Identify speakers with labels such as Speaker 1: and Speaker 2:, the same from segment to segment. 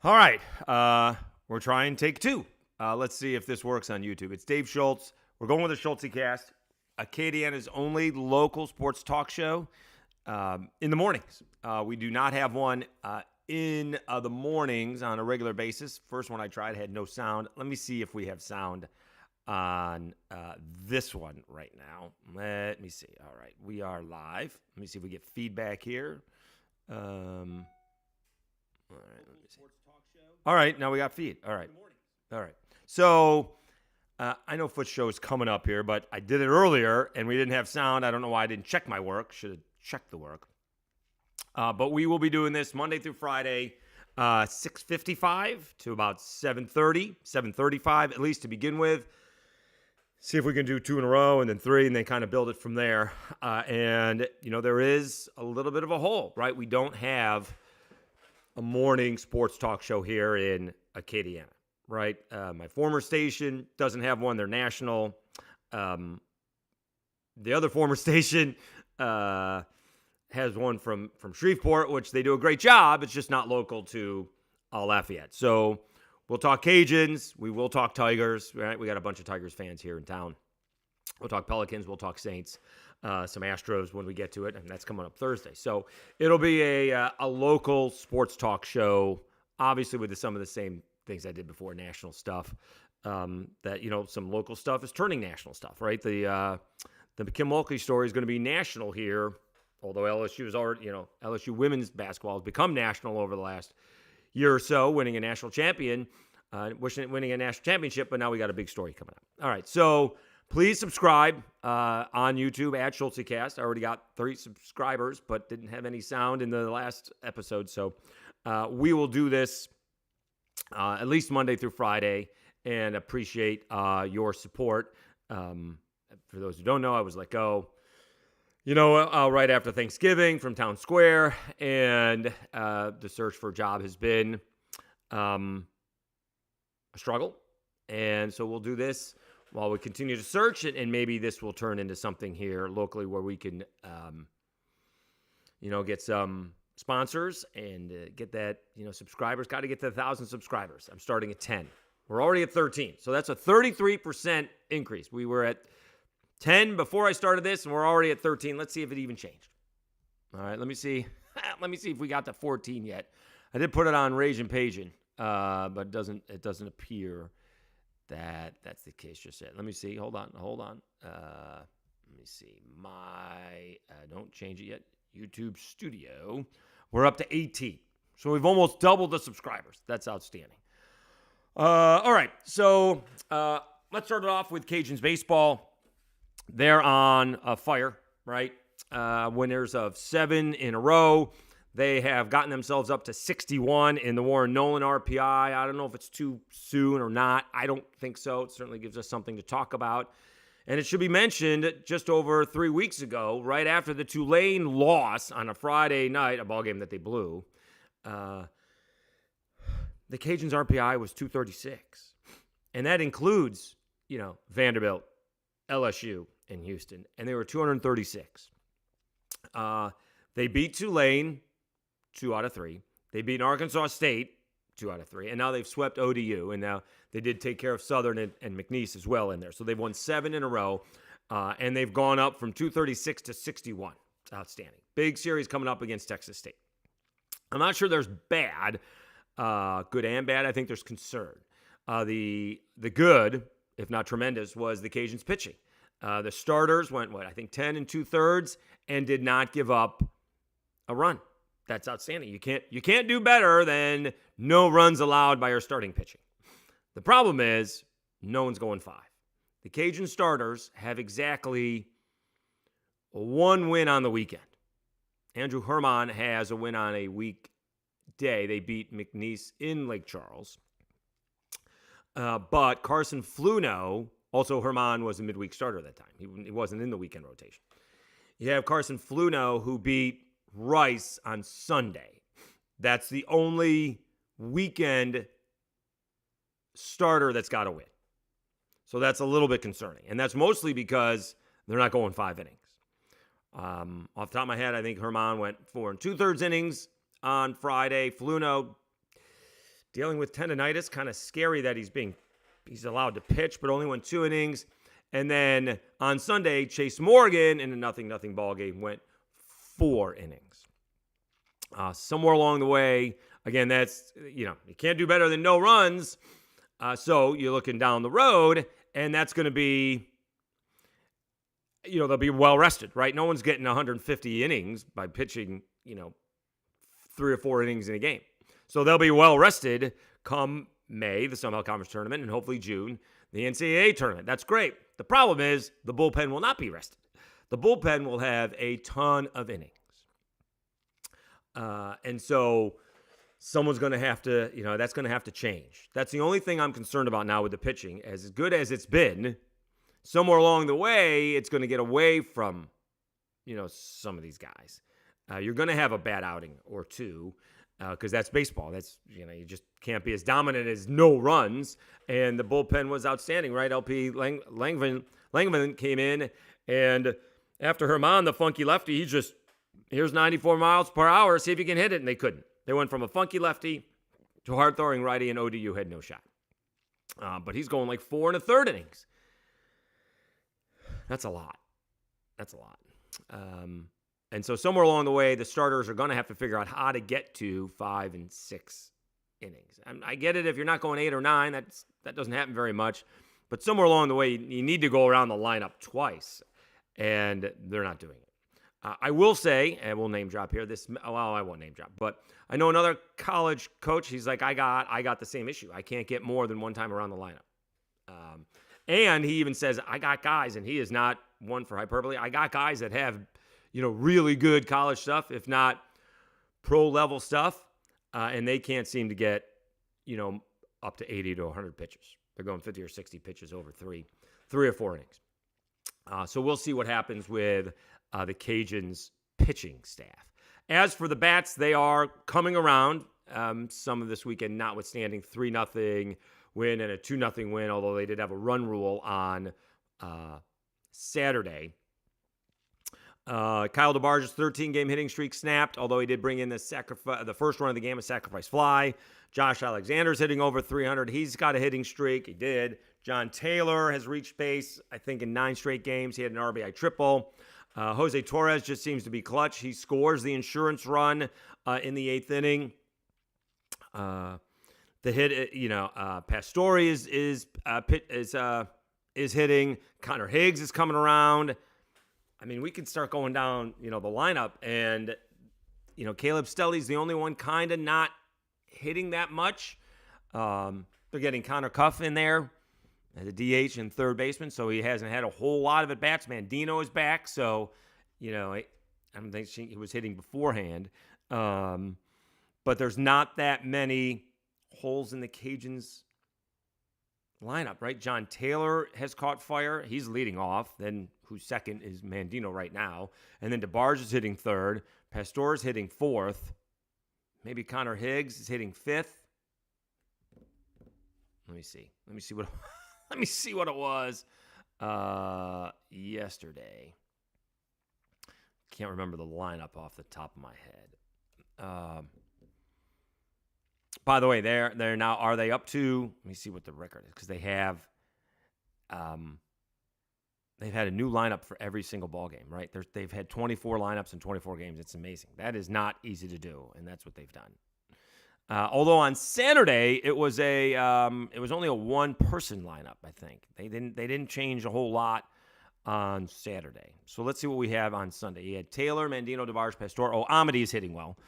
Speaker 1: All right. We're trying take two. Let's see if this works on YouTube. It's Dave Schultz. We're going with the Schultzycast, Acadiana's only local sports talk show in the mornings. We do not have one in the mornings on a regular basis. First one I tried had no sound. Let me see if we have sound on this one right now. Let me see. All right. We are live. Let me see if we get feedback here. All right. Let me see. All right. Now we got feed. All right. All right. So I know Foot Show is coming up here, but I did it earlier and we didn't have sound. I don't know why I didn't check my work. Should have checked the work. But we will be doing this Monday through Friday, 6:55 to about 7:30, 7:35 at least to begin with. See if we can do two in a row and then three and then kind of build it from there. And, you know, there is a little bit of a hole, right? We don't have a morning sports talk show here in Acadiana, right? My former station doesn't have one. They're national. The other former station has one from Shreveport, which they do a great job. It's just not local to Lafayette. So we'll talk Cajuns. We will talk Tigers, right? We got a bunch of Tigers fans here in town. We'll talk Pelicans. We'll talk Saints. Some Astros when we get to it, and that's coming up Thursday. So it'll be a local sports talk show, obviously with some of the same things I did before, national stuff. That, you know, some local stuff is turning national stuff, right? The Kim Mulkey story is going to be national here, although LSU is already, you know, LSU women's basketball has become national over the last year or so, winning a national championship, but now we got a big story coming up. All right, so please subscribe on YouTube at Schultzycast. I already got 30 subscribers, but didn't have any sound in the last episode. So we will do this at least Monday through Friday and appreciate your support. For those who don't know, I was let go, you know, right after Thanksgiving from Town Square. And the search for a job has been a struggle. And so we'll do this while we continue to search, and maybe this will turn into something here locally where we can, you know, get some sponsors and get that, you know, subscribers. Got to get to 1,000 subscribers. I'm starting at 10. We're already at 13. So that's a 33% increase. We were at 10 before I started this, and we're already at 13. Let's see if it even changed. All right, let me see. Let me see if we got to 14 yet. I did put it on Ragin Cajuns, but it doesn't appear that's the case just yet. Let me see. Hold on. Let me see. Don't change it yet. YouTube Studio. We're up to 18. So we've almost doubled the subscribers. That's outstanding. All right. So let's start it off with Cajuns baseball. They're on fire, right? Winners of 7 in a row. They have gotten themselves up to 61 in the Warren Nolan RPI. I don't know if it's too soon or not. I don't think so. It certainly gives us something to talk about. And it should be mentioned just over 3 weeks ago, right after the Tulane loss on a Friday night, a ball game that they blew, the Cajuns RPI was 236. And that includes, you know, Vanderbilt, LSU, and Houston. And they were 236. They beat Tulane 2 out of 3. They beat Arkansas State 2 out of 3. And now they've swept ODU. And now they did take care of Southern and McNeese as well in there. So they've won 7 in a row. And they've gone up from 236 to 61. It's outstanding. Big series coming up against Texas State. I'm not sure there's bad, good and bad. I think there's concern. The good, if not tremendous, was the Cajuns pitching. The starters went, I think 10 2/3 and did not give up a run. That's outstanding. You can't do better than no runs allowed by your starting pitching. The problem is no one's going 5. The Cajun starters have exactly 1 win on the weekend. Andrew Herman has a win on a weekday. They beat McNeese in Lake Charles. But Carson Fluno, also Herman was a midweek starter at that time. He wasn't in the weekend rotation. You have Carson Fluno, who beat Rice on Sunday. That's the only weekend starter that's got to win. So that's a little bit concerning. And that's mostly because they're not going 5 innings. Off the top of my head, I think Herman went 4 2/3 innings on Friday. Fluno dealing with tendonitis. Kind of scary that he's allowed to pitch, but only went 2 innings. And then on Sunday, Chase Morgan in a 0-0 ball game went 4 innings. Somewhere along the way, again, that's, you can't do better than no runs. So you're looking down the road, and that's going to be, they'll be well rested, right? No one's getting 150 innings by pitching, 3 or 4 innings in a game. So they'll be well rested come May, the Sun Belt Conference Tournament, and hopefully June, the NCAA tournament. That's great. The problem is the bullpen will not be rested. The bullpen will have a ton of innings. And so someone's going to have to, that's going to have to change. That's the only thing I'm concerned about now with the pitching. As good as it's been, somewhere along the way, it's going to get away from, some of these guys. You're going to have a bad outing or two because that's baseball. That's, you just can't be as dominant as no runs. And the bullpen was outstanding, right? LP Langevin came in, and after Herman, the funky lefty, here's 94 miles per hour, see if you can hit it, and they couldn't. They went from a funky lefty to a hard-throwing righty, and ODU had no shot. But he's going like 4 1/3 innings. That's a lot. And so somewhere along the way, the starters are going to have to figure out how to get to 5 and 6 innings. I get it if you're not going 8 or 9. That doesn't happen very much. But somewhere along the way, you need to go around the lineup twice, and they're not doing it. I will say, and we'll name drop here. I won't name drop, but I know another college coach. He's like, I got the same issue. I can't get more than one time around the lineup. And he even says, I got guys, and he is not one for hyperbole. I got guys that have, really good college stuff, if not pro level stuff, and they can't seem to get, up to 80 to 100 pitches. They're going 50 or 60 pitches over 3 or 4 innings. So we'll see what happens with the Cajuns pitching staff. As for the bats, they are coming around. Some of this weekend, notwithstanding 3-0 win and a 2-0 win, although they did have a run rule on Saturday. Kyle DeBarge's 13-game hitting streak snapped, although he did bring in the first run of the game, a sacrifice fly. Josh Alexander's hitting over 300. He's got a hitting streak. He did. John Taylor has reached base, I think, in 9 straight games. He had an RBI triple. Jose Torres just seems to be clutch. He scores the insurance run in the 8th inning. The hit, Pastore is hitting. Connor Higgs is coming around. I mean, we could start going down, the lineup, and Caleb Stelly's the only one kind of not hitting that much. They're getting Connor Cuff in there as a DH and third baseman, so he hasn't had a whole lot of at-bats. Mandino is back, so, I don't think he was hitting beforehand. But there's not that many holes in the Cajuns lineup, right? John Taylor has caught fire. He's leading off. Then who's second is Mandino right now. And then DeBarge is hitting third. Pastor's hitting fourth. Maybe Connor Higgs is hitting fifth. Let me see what let me see what it was yesterday. Can't remember the lineup off the top of my head. By the way, they're now, are they up to, let me see what the record is, because they have they've had a new lineup for every single ball game, right? They've had 24 lineups in 24 games. It's amazing. That is not easy to do, and that's what they've done. Although on Saturday it was only a one-person lineup, I think. They didn't change a whole lot on Saturday. So let's see what we have on Sunday. You had Taylor, Mandino, DeBarge, Pastor. Oh, Amedee's hitting well.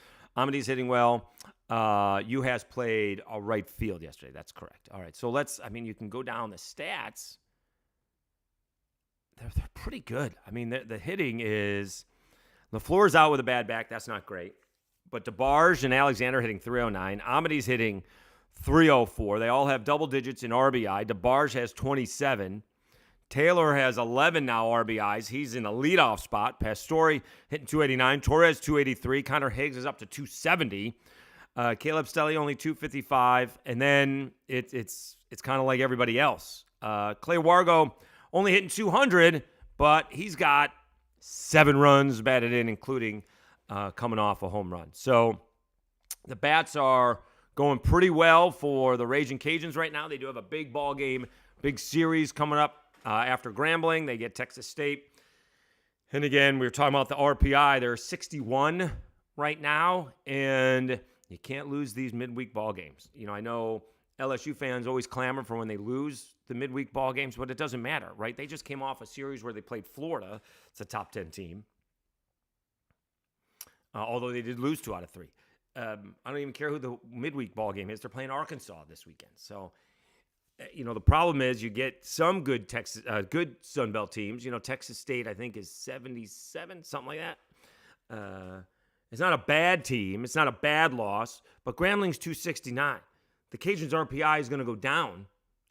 Speaker 1: Uhas played a right field yesterday. That's correct. All right. So you can go down the stats. They're pretty good. I mean, the hitting is, LaFleur's out with a bad back. That's not great. But DeBarge and Alexander hitting 309. Amedee's hitting 304. They all have double digits in RBI. DeBarge has 27. Taylor has 11 now RBIs. He's in the leadoff spot. Pastore hitting 289. Torres 283. Connor Higgs is up to 270. Caleb Stelly only 255. And then it's kind of like everybody else. Clay Wargo only hitting 200, but he's got 7 runs batted in, including coming off a home run. So the bats are going pretty well for the Ragin Cajuns right now. They do have a big ball game, big series coming up after Grambling. They get Texas State. And again, we were talking about the RPI. They're 61 right now, and you can't lose these midweek ball games. I know LSU fans always clamor for when they lose the midweek ball games, but it doesn't matter, right? They just came off a series where they played Florida. It's a top 10 team. Although they did lose 2 out of 3. I don't even care who the midweek ball game is. They're playing Arkansas this weekend. So, the problem is you get some good good Sun Belt teams. Texas State, I think, is 77, something like that. It's not a bad team. It's not a bad loss. But Grambling's 269. The Cajuns' RPI is going to go down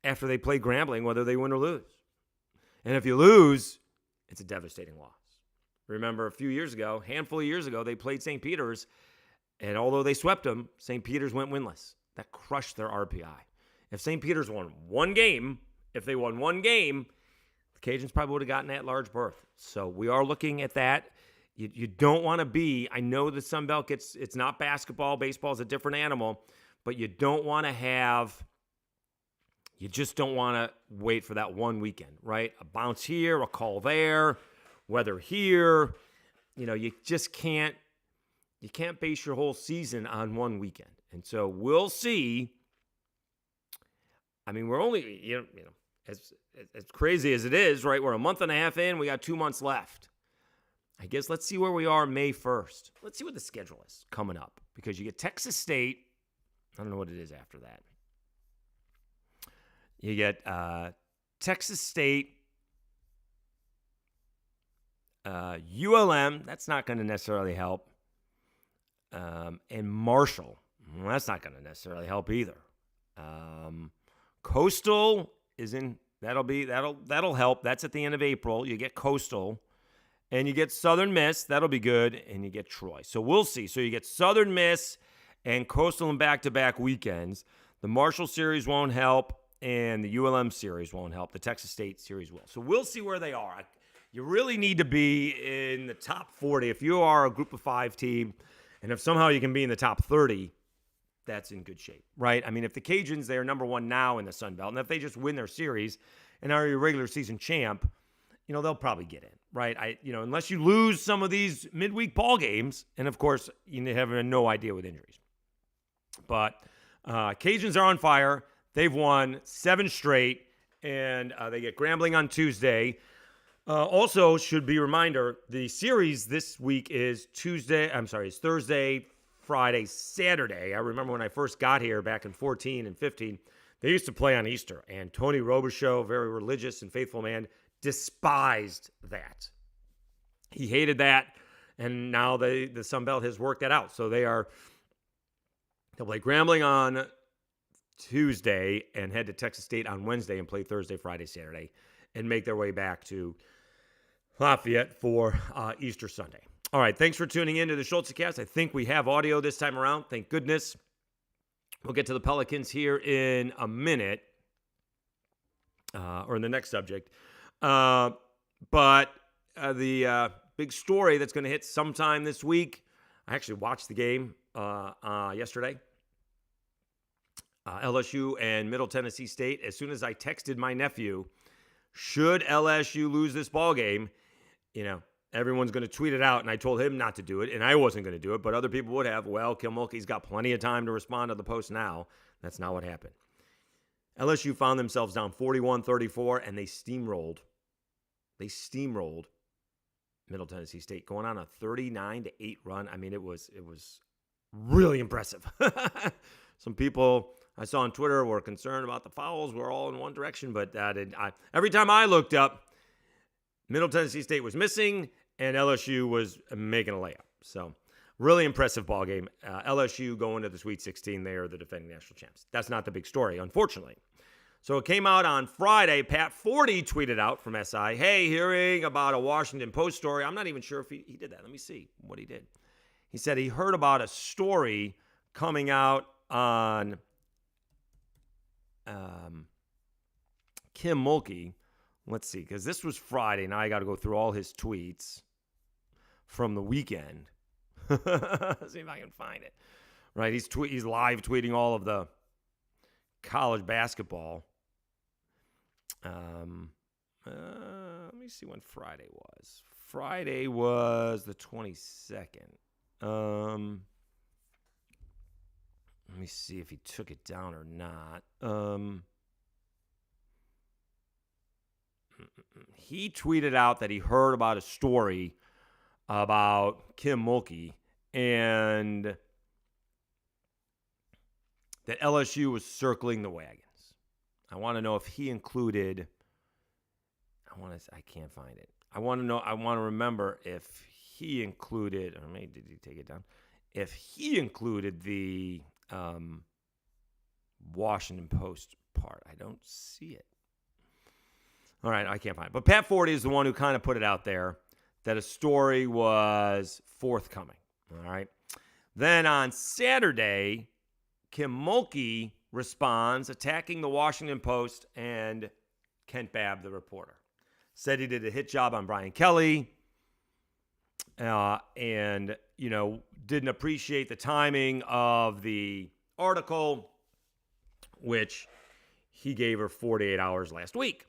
Speaker 1: after they play Grambling, whether they win or lose. And if you lose, it's a devastating loss. Remember, handful of years ago, they played St. Peter's, and although they swept them, St. Peter's went winless. That crushed their RPI. If St. Peter's won one game, the Cajuns probably would have gotten that large berth. So we are looking at that. You don't want to be, I know the Sun Belt it's not basketball, baseball is a different animal, but you don't want to you just don't want to wait for that one weekend, right? A bounce here, a call there, weather here. You just can't base your whole season on one weekend. And so we'll see. I mean, we're only, as crazy as it is, right? We're a month and a half in. We got 2 months left. I guess let's see where we are May 1st. Let's see what the schedule is coming up, because you get Texas State. I don't know what it is after that. You get Texas State, ULM. That's not going to necessarily help. And Marshall. Well, that's not going to necessarily help either. Coastal that'll help. That's at the end of April. You get Coastal, and you get Southern Miss. That'll be good, and you get Troy. So we'll see. So you get Southern Miss and Coastal in back-to-back weekends. The Marshall series won't help, and the ULM series won't help. The Texas State series will. So we'll see where they are. You really need to be in the top 40. If you are a group of 5 team, and if somehow you can be in the top 30, that's in good shape, right? I mean, if the Cajuns, they're number 1 now in the Sun Belt, and if they just win their series and are your regular season champ, they'll probably get in, right? Unless you lose some of these midweek ball games, and of course, you have no idea with injuries. But Cajuns are on fire. They've won 7 straight, and they get Grambling on Tuesday. Also, should be a reminder, the series this week is Thursday, Friday, Saturday. I remember when I first got here back in 14 and 15, they used to play on Easter. And Tony Robichaux, very religious and faithful man, despised that. He hated that. And now the Sun Belt has worked that out. So they'll play Grambling on Tuesday and head to Texas State on Wednesday and play Thursday, Friday, Saturday, and make their way back to Lafayette for Easter Sunday. All right, thanks for tuning in to the Schultzycast. I think we have audio this time around. Thank goodness. We'll get to the Pelicans here in a minute, or in the next subject. But the big story that's going to hit sometime this week, I actually watched the game yesterday. LSU and Middle Tennessee State. As soon as I texted my nephew, should LSU lose this ball game, everyone's going to tweet it out, and I told him not to do it, and I wasn't going to do it, but other people would have. Well, Kim Mulkey's got plenty of time to respond to the post now. That's not what happened. LSU found themselves down 41-34, and they steamrolled. Middle Tennessee State, going on a 39-8 run. I mean, it was really impressive. Some people I saw on Twitter were concerned about the fouls. We're all in one direction, but every time I looked up, Middle Tennessee State was missing, and LSU was making a layup. So, really impressive ball game. LSU going to the Sweet 16. They are the defending national champs. That's not the big story, unfortunately. So, it came out on Friday. Pat Forty tweeted out from SI, hey, hearing about a Washington Post story. I'm not even sure if he did that. Let me see what he did. He said he heard about a story coming out on Kim Mulkey. Let's see, because this was Friday. Now I got to go through all his tweets from the weekend. See if I can find it. right? He's live tweeting all of the college basketball. Let me see when Friday was. Friday was the 22nd. Let me see if he took it down or not. He tweeted out that he heard about a story about Kim Mulkey and that LSU was circling the wagons. I want to know if he included. I can't find it. I want to remember if he included, or maybe did he take it down? If he included the Washington Post part. I don't see it. All right, I can't find it. But Pat Forty is the one who kind of put it out there that a story was forthcoming. All right. Then on Saturday, Kim Mulkey responds, attacking the Washington Post and Kent Babb, the reporter. Said he did a hit job on Brian Kelly and, didn't appreciate the timing of the article, which he gave her 48 hours last week.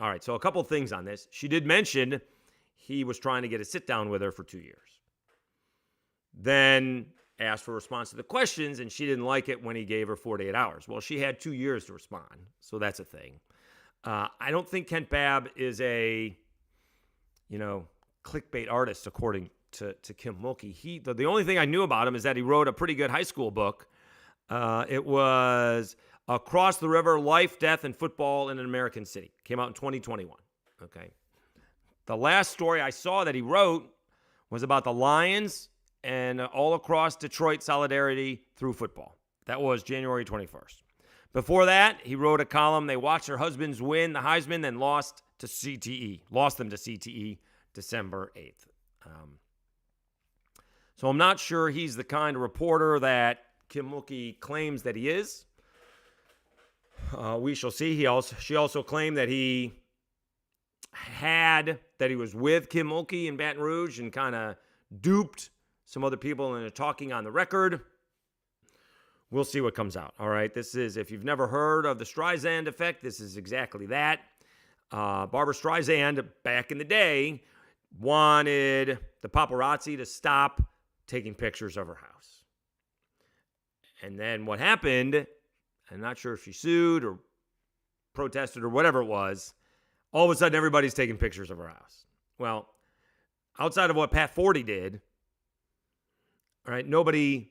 Speaker 1: All right, so a couple things on this. She did mention he was trying to get a sit-down with her for 2 years. Then asked for a response to the questions, and she didn't like it when he gave her 48 hours. Well, she had 2 years to respond, so that's a thing. I don't think Kent Babb is a, clickbait artist, according to Kim Mulkey. The only thing I knew about him is that he wrote a pretty good high school book. It was Across the River, Life, Death, and Football in an American City. Came out in 2021. Okay. The last story I saw that he wrote was about the Lions and all across Detroit solidarity through football. That was January 21st. Before that, he wrote a column. They watched their husbands win the Heisman, then lost them to CTE December 8th. So I'm not sure he's the kind of reporter that Kim Mulkey claims that he is. We shall see. She also claimed that he was with Kim Mulkey in Baton Rouge and kind of duped some other people into talking on the record. We'll see what comes out. All right. This is, if you've never heard of the Streisand effect, this is exactly that. Barbara Streisand, back in the day, wanted the paparazzi to stop taking pictures of her house. And then what happened, I'm not sure if she sued or protested or whatever it was, all of a sudden everybody's taking pictures of her house. Well, outside of what Pat Forty did, all right, nobody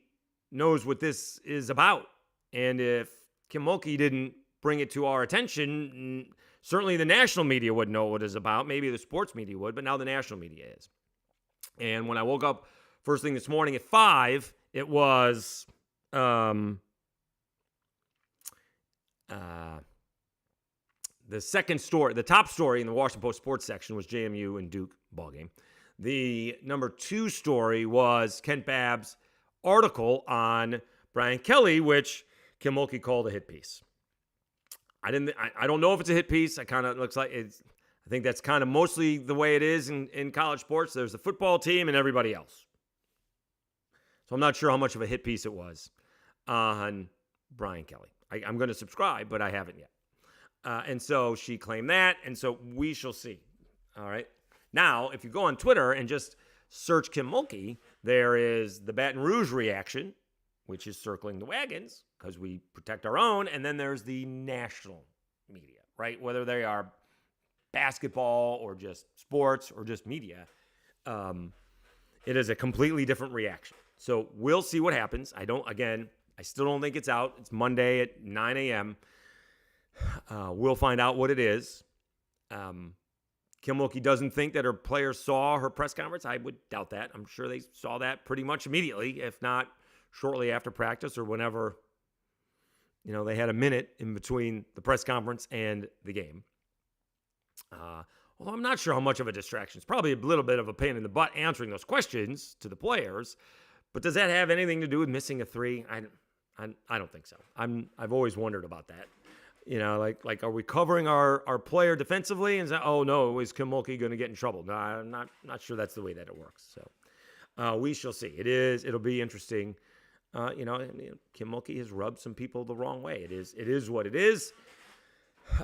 Speaker 1: knows what this is about. And if Kim Mulkey didn't bring it to our attention, certainly the national media wouldn't know what it's about. Maybe the sports media would, but now the national media is. And when I woke up first thing this morning at 5, it was the second story, the top story in the Washington Post sports section was JMU and Duke ballgame. The number 2 story was Kent Babb's article on Brian Kelly, which Kim Mulkey called a hit piece. I don't know if it's a hit piece. It kind of looks like it's. I think that's kind of mostly the way it is in college sports. There's the football team and everybody else. So I'm not sure how much of a hit piece it was on Brian Kelly. I'm going to subscribe, but I haven't yet. And so she claimed that, and so we shall see. All right. Now, if you go on Twitter and just search Kim Mulkey, there is the Baton Rouge reaction, which is circling the wagons because we protect our own, and then there's the national media, right? Whether they are basketball or just sports or just media, it is a completely different reaction. So we'll see what happens. I still don't think it's out. It's Monday at 9 a.m. We'll find out what it is. Kim Mulkey doesn't think that her players saw her press conference. I would doubt that. I'm sure they saw that pretty much immediately, if not shortly after practice or whenever, they had a minute in between the press conference and the game. Although I'm not sure how much of a distraction. It's probably a little bit of a pain in the butt answering those questions to the players. But does that have anything to do with missing a 3? I don't think so. I've always wondered about that. Like are we covering our player defensively and say, oh no, is Kim Mulkey going to get in trouble? No, I'm not sure that's the way that it works. So we shall see. It'll be interesting Kim Mulkey has rubbed some people the wrong way. It is what it is.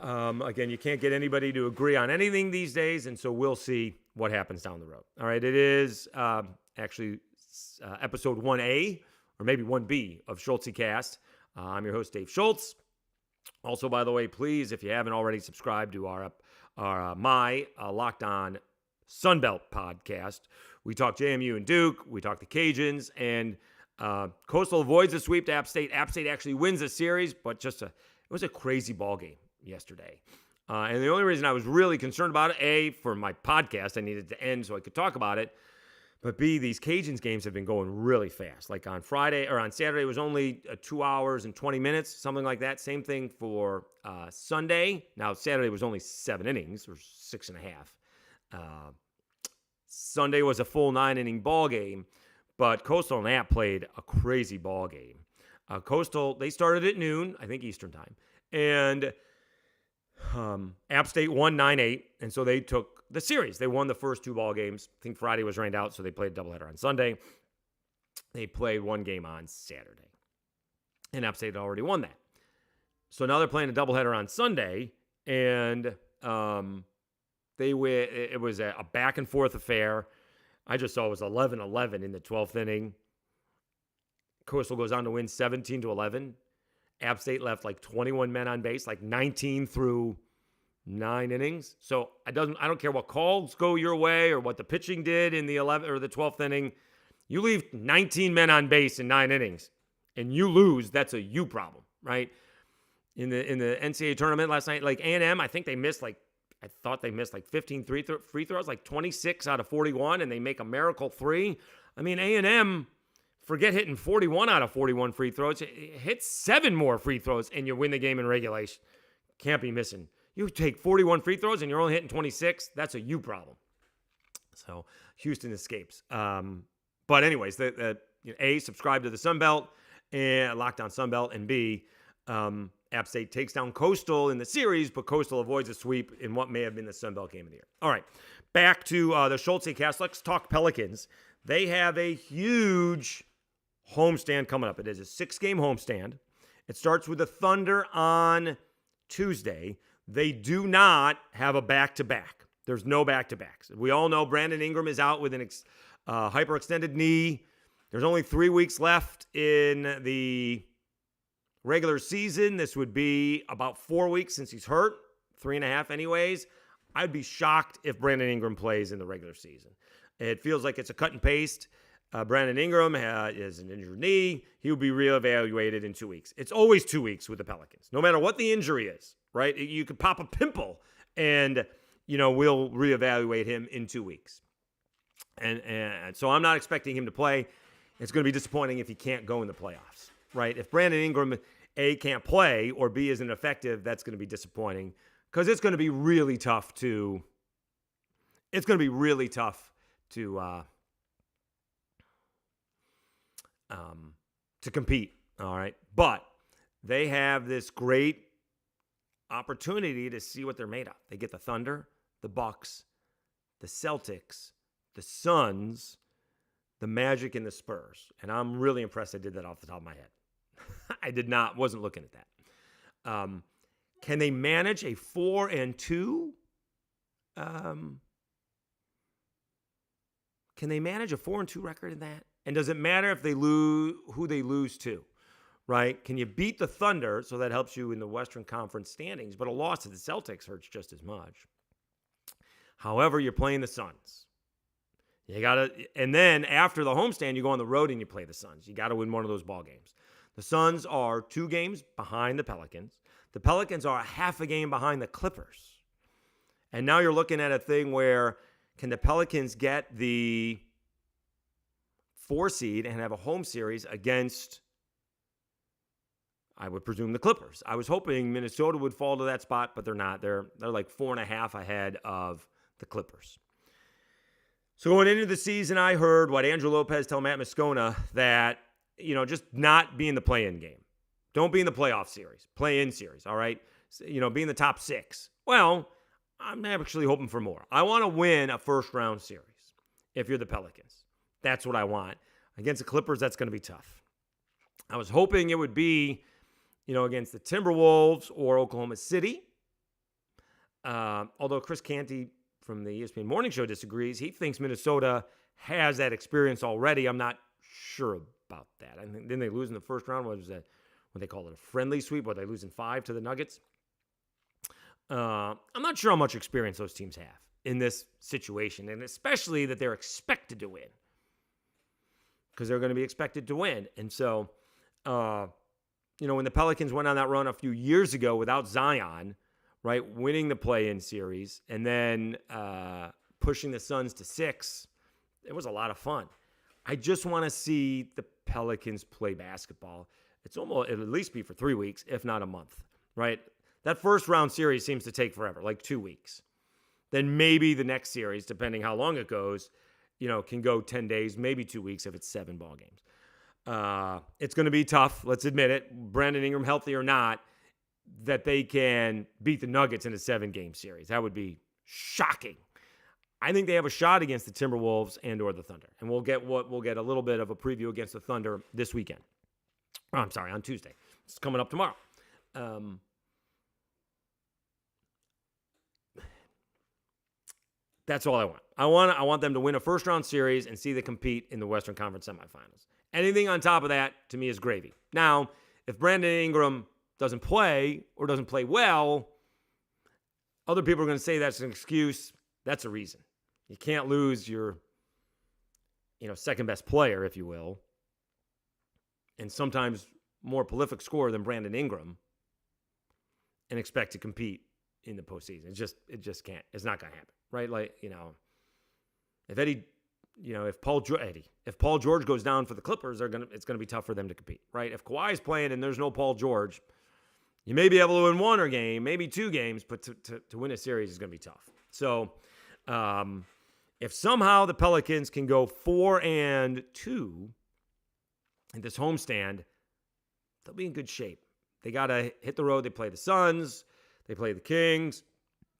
Speaker 1: Again, you can't get anybody to agree on anything these days, and so we'll see what happens down the road. All right, it is actually episode 1A, or maybe 1B of Schultzycast. I'm your host, Dave Schultz. Also, by the way, please, if you haven't already subscribed to my Locked On Sunbelt podcast, we talk JMU and Duke, we talk the Cajuns, and Coastal avoids a sweep to App State. App State actually wins the series, but it was a crazy ball game yesterday. And the only reason I was really concerned about it, A, for my podcast, I needed to end so I could talk about it. But B, these Cajuns games have been going really fast. Like on Saturday, it was only 2 hours and 20 minutes, something like that. Same thing for Sunday. Now, Saturday was only 7 innings, or 6.5. Sunday was a full 9-inning ball game, but Coastal and App played a crazy ball game. Coastal, they started at noon, I think Eastern time, and App State won 9-8, and so they took the series. They won the first 2 ball games. I think Friday was rained out, so they played a doubleheader on Sunday. They played 1 game on Saturday, and App State had already won that. So now they're playing a doubleheader on Sunday, and it was a back-and-forth affair. I just saw it was 11-11 in the 12th inning. Coastal goes on to win 17-11. App State left like 21 men on base, like 19 through 9 innings. So I don't care what calls go your way or what the pitching did in the 11th or the 12th inning. You leave 19 men on base in 9 innings and you lose, that's a you problem, right? In the NCAA tournament last night, like A&M, I thought they missed like 15 free throws, like 26 out of 41, and they make a miracle 3. I mean, A&M, forget hitting 41 out of 41 free throws. Hit 7 more free throws, and you win the game in regulation. Can't be missing. You take 41 free throws, and you're only hitting 26. That's a you problem. So Houston escapes. But anyways, A, subscribe to the Sunbelt, and Locked On Sunbelt, and B, App State takes down Coastal in the series, but Coastal avoids a sweep in what may have been the Sunbelt game of the year. All right, back to the Schultzycast. Let's talk Pelicans. They have a huge homestand coming up. It is a 6-game homestand. It starts with the Thunder on Tuesday. They do not have a back-to-back. There's no back-to-backs. We all know Brandon Ingram is out with an hyperextended knee. There's only 3 weeks left in the regular season. This would be about 4 weeks since he's hurt, 3.5 anyways. I'd be shocked if Brandon Ingram plays in the regular season. It feels like it's a cut and paste. Brandon Ingram has an injured knee. He will be reevaluated in 2 weeks. It's always 2 weeks with the Pelicans, no matter what the injury is, right? You could pop a pimple and, we'll reevaluate him in 2 weeks. And so I'm not expecting him to play. It's going to be disappointing if he can't go in the playoffs, right? If Brandon Ingram, A, can't play, or B, isn't effective, that's going to be disappointing because it's going to be really tough to compete, all right? But they have this great opportunity to see what they're made of. They get the Thunder, the Bucks, the Celtics, the Suns, the Magic, and the Spurs. And I'm really impressed I did that off the top of my head. Wasn't looking at that. Can they manage a 4-2? Can they manage a 4-2 record in that? And does it matter if they lose, who they lose to, right? Can you beat the Thunder? So that helps you in the Western Conference standings, but a loss to the Celtics hurts just as much. However, you're playing the Suns. And then after the homestand, you go on the road and you play the Suns. You got to win one of those ball games. The Suns are 2 games behind the Pelicans. The Pelicans are a half a game behind the Clippers. And now you're looking at a thing where can the Pelicans get the 4 seed and have a home series against, I would presume, the Clippers. I was hoping Minnesota would fall to that spot, but they're not. They're like 4.5 ahead of the Clippers. So going into the season, I heard what Andrew Lopez tell Matt Moscona that, just not be in the play-in game. Don't be in the playoff series. Play-in series, all right? Be in the top 6. Well, I'm actually hoping for more. I want to win a first-round series if you're the Pelicans. That's what I want. Against the Clippers, that's going to be tough. I was hoping it would be, against the Timberwolves or Oklahoma City. Although Chris Canty from the ESPN Morning Show disagrees. He thinks Minnesota has that experience already. I'm not sure about that. I think, didn't they lose in the first round? What was that? What they call it, a friendly sweep? Or they losing 5 to the Nuggets? I'm not sure how much experience those teams have in this situation, and especially that they're expected to win, because they're going to be expected to win. And so, when the Pelicans went on that run a few years ago without Zion, right, winning the play-in series and then pushing the Suns to 6, it was a lot of fun. I just want to see the Pelicans play basketball. It'll at least be for 3 weeks, if not a month, right? That first round series seems to take forever, like 2 weeks. Then maybe the next series, depending how long it goes, can go 10 days, maybe 2 weeks if it's 7 ball games. It's going to be tough. Let's admit it. Brandon Ingram, healthy or not, that they can beat the Nuggets in a 7-game series. That would be shocking. I think they have a shot against the Timberwolves and or the Thunder. And we'll get a little bit of a preview against the Thunder this weekend. Oh, I'm sorry, on Tuesday. It's coming up tomorrow. That's all I want. I want them to win a first-round series and see them compete in the Western Conference semifinals. Anything on top of that, to me, is gravy. Now, if Brandon Ingram doesn't play or doesn't play well, other people are going to say that's an excuse. That's a reason. You can't lose your, second-best player, if you will, and sometimes more prolific scorer than Brandon Ingram, and expect to compete in the postseason. It just can't. It's not going to happen, right? Like, if Paul George goes down for the Clippers, it's going to be tough for them to compete, right? If Kawhi's playing and there's no Paul George, you may be able to win 1 game, maybe 2 games, but to win a series is going to be tough. So, if somehow the Pelicans can go 4-2 in this homestand, they'll be in good shape. They got to hit the road. They play the Suns. They play the Kings.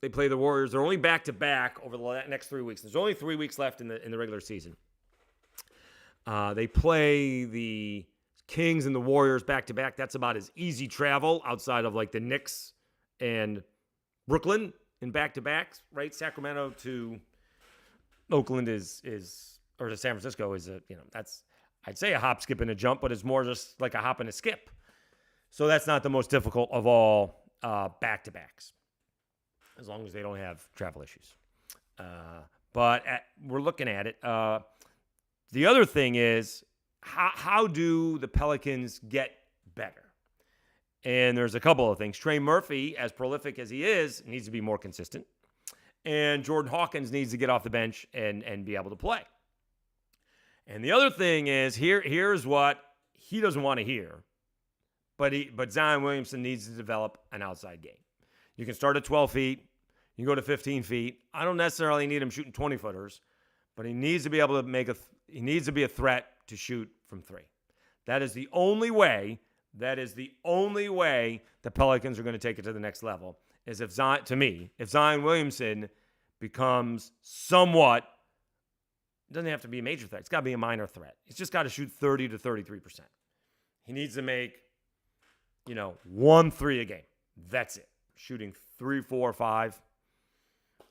Speaker 1: They play the Warriors. They're only back-to-back over the next 3 weeks. There's only 3 weeks left in the regular season. They play the Kings and the Warriors back-to-back. That's about as easy travel outside of, like, the Knicks and Brooklyn in back-to-backs, right? Sacramento to Oakland or to San Francisco is that's, I'd say, a hop, skip, and a jump, but it's more just like a hop and a skip. So that's not the most difficult of all back-to-backs, as long as they don't have travel issues. But we're looking at it. The other thing is, how do the Pelicans get better? And there's a couple of things. Trey Murphy, as prolific as he is, needs to be more consistent. And Jordan Hawkins needs to get off the bench and be able to play. And the other thing is, here's what he doesn't want to hear, but Zion Williamson needs to develop an outside game. You can start at 12 feet. You can go to 15 feet. I don't necessarily need him shooting 20-footers, but he needs to be able to he needs to be a threat to shoot from 3. That is the only way the Pelicans are going to take it to the next level, is if Zion Williamson becomes somewhat, it doesn't have to be a major threat. It's got to be a minor threat. He's just got to shoot 30 to 33%. He needs to make, 1 3 a game. That's it. Shooting 3, 4, 5.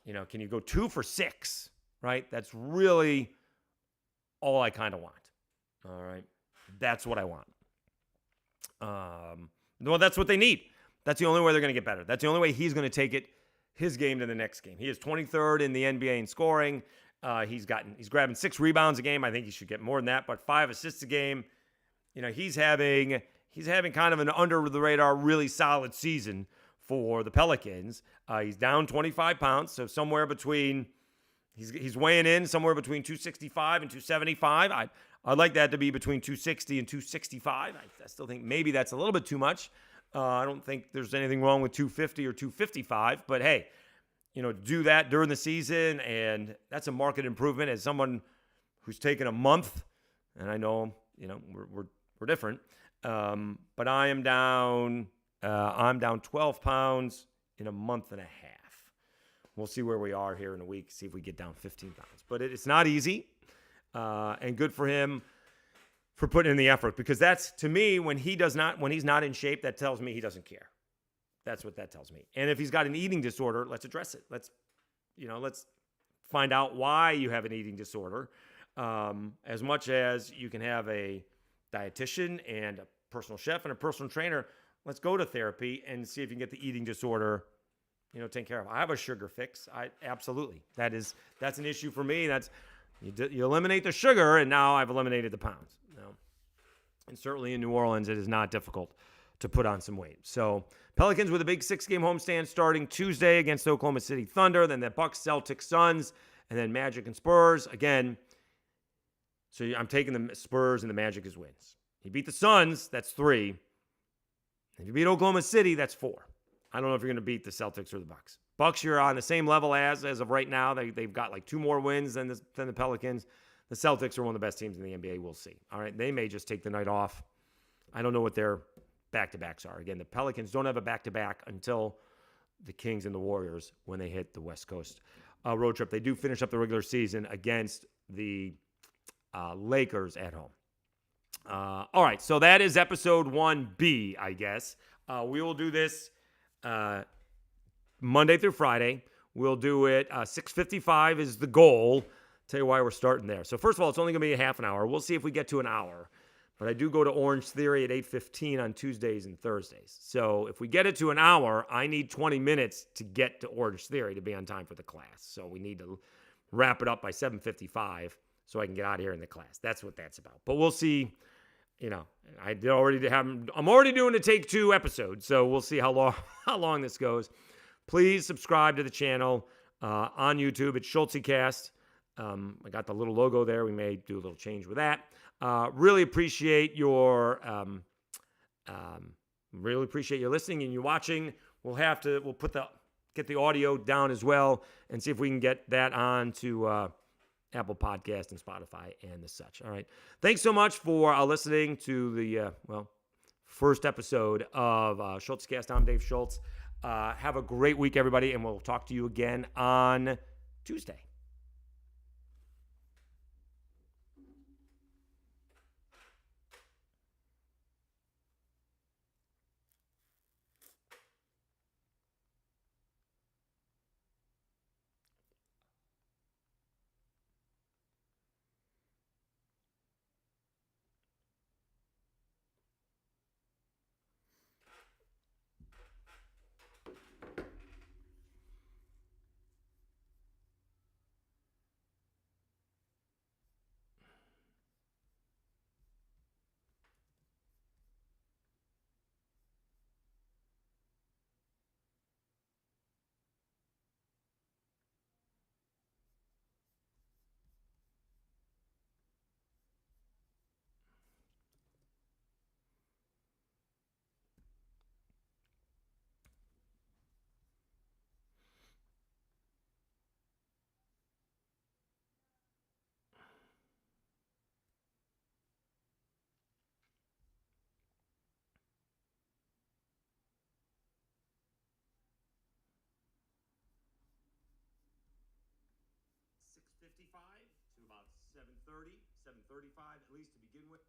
Speaker 1: Can you go 2 for 6, right? That's really all I kind of want. All right. That's what I want. Well, that's what they need. That's the only way they're going to get better. That's the only way he's going to take his game to the next game. He is 23rd in the NBA in scoring. He's grabbing 6 rebounds a game. I think he should get more than that, but 5 assists a game. He's having kind of an under the radar, really solid season for the Pelicans. He's down 25 pounds, so somewhere between he's weighing in somewhere between 265 and 275. I'd like that to be between 260 and 265. I still think maybe that's a little bit too much. I don't think there's anything wrong with 250 or 255, but hey, do that during the season, and that's a market improvement as someone who's taken a month, and I know, we're different, but I'm down 12 pounds in a month and a half. We'll see where we are here in a week, see if we get down 15 pounds, but it's not easy, and good for him. for putting in the effort, because that's, to me, when he's not in shape, that tells me he doesn't care. That's what that tells me. And if he's got an eating disorder, let's address it. Let's find out why you have an eating disorder. As much as you can have a dietitian and a personal chef and a personal trainer, let's go to therapy and see if you can get the eating disorder, taken care of. I have a sugar fix. Absolutely. That's an issue for me. That's you eliminate the sugar, and now I've eliminated the pounds. And certainly in New Orleans, it is not difficult to put on some weight. So Pelicans with a big 6-game homestand starting Tuesday against Oklahoma City Thunder, then the Bucks, Celtics, Suns, and then Magic and Spurs. Again, so I'm taking the Spurs and the Magic as wins. You beat the Suns, that's 3. If you beat Oklahoma City, that's 4. I don't know if you're going to beat the Celtics or the Bucks. Bucks, you're on the same level as of right now. They've got like 2 more wins than the Pelicans. The Celtics are one of the best teams in the NBA. We'll see. All right, they may just take the night off. I don't know what their back-to-backs are. Again, the Pelicans don't have a back-to-back until the Kings and the Warriors when they hit the West Coast road trip. They do finish up the regular season against the Lakers at home. All right, so that is episode 1B, I guess. We will do this Monday through Friday. We'll do it 6:55 is the goal. Tell you why we're starting there. So first of all, it's only going to be a half an hour. We'll see if we get to an hour. But I do go to Orange Theory at 8:15 on Tuesdays and Thursdays. So if we get it to an hour, I need 20 minutes to get to Orange Theory to be on time for the class. So we need to wrap it up by 7:55 so I can get out of here in the class. That's what that's about. But we'll see. I'm already doing a take 2 episode, so we'll see how long this goes. Please subscribe to the channel on YouTube. It's Schultzycast. I got the little logo there. We may do a little change with that. Really appreciate your listening and you watching. We'll get the audio down as well and see if we can get that on to Apple Podcast and Spotify and the such. All right. Thanks so much for listening to the first episode of Schultzycast. I'm Dave Schultz. Have a great week, everybody, and we'll talk to you again on Tuesday. To about 7:30, 7:35 at least to begin with.